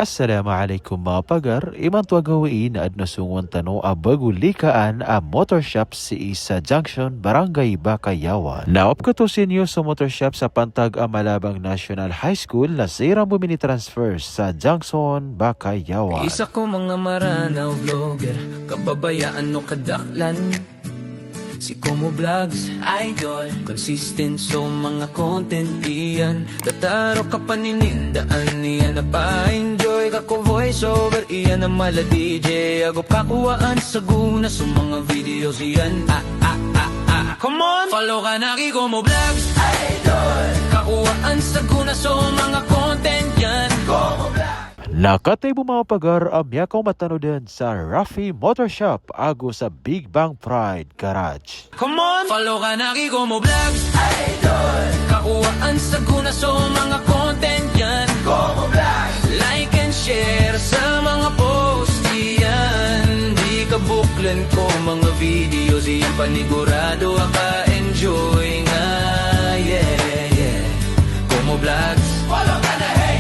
Assalamualaikum mga pagar, iman tuwa gawain na adno sungon tano a bagulikaan a motor shop si isa junction barangay Bakayawan. Naop ko to sinyo sa motor shop sa Pantag a Malabang National High School na sirang bumini transfer sa junction Bakayawan. Isa ko mga maranaw vlogger, kababayaan no kadaklan. Si Como Vlogs, idol, consistent so mga content iyan. Tataro ka paninindaan niya na pa-enjoy ka ko voice over iyan na mala DJ. Agop kakuwaan sa guna sa mga videos iyan. Come on! Follow ka na kay Como Vlogs, idol. Kakuwaan sa guna sa mga content yan. Como Vlogs. Nakatay mo mga pagar ang miyakaw matano din sa Rafi Motor Shop ago sa Big Bang Pride Garage. Come on! Follow ka na kay Como Vlogs, idol. Kakuwaan sa guna sa mga content yan. Como Vlogs. Like and share sa mga post yan. Di ka buklan ko mga videos yan. Panigurado ka enjoy nga. Yeah. Como Vlogs. Follow ka na hey.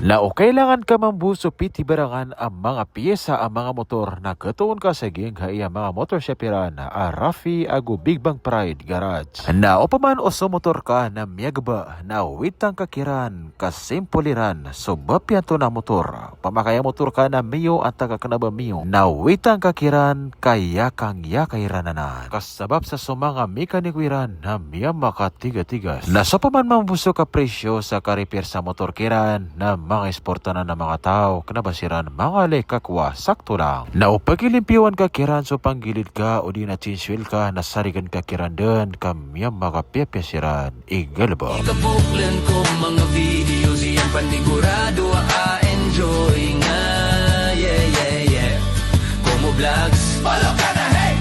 Na o kailangan ka mambuso piti barangan ang mga piyesa ang mga motor na katuon ka sa ging iya mga motor shapiran na Rafi ago Big Bang Pride Garage. Na o paman o sa motor ka na miyagba na witang kakiran kasimpuliran so bapyan to na motor. Pamakaya motor ka na miyo at tagakanaba miyo na witang kakiran kayakang yakairananan. Kasabab sa sumanga mekanikwiran na miya makatiga-tigas. Na so paman mambuso ka presyo sa karipir sa motor kiran na mga esportanan ng mga tao, kanabasiran mga lekakwa, sakto lang. Na upagilimpiywan ka kiran so panggilid ka o di na chinswil ka, nasarigan ka kiran din, kamyang makapyapyasiran, igalba. Ikabuklan ko mga videos, yan panigurado ka enjoy nga. Yeah. Como Vlogs, follow ka na hey.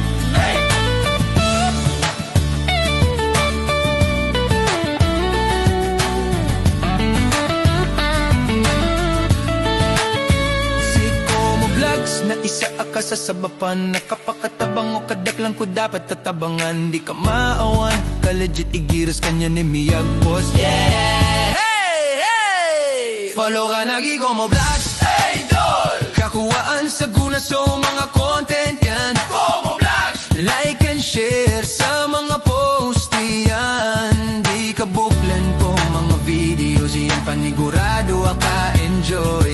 Na isa ka sa sabapan, nakapakatabang o kadaklang ko dapat tatabangan. Di ka maawan, ka legit igiras kanya ni Miyag boss. Yeah! Hey! Follow ka na kay Como Vlogs, idol. Kakuwaan sa guna so mga content yan. Como Vlogs. Like and share sa mga post yan. Di ka buklan ko mga videos yan. Panigurado ka enjoy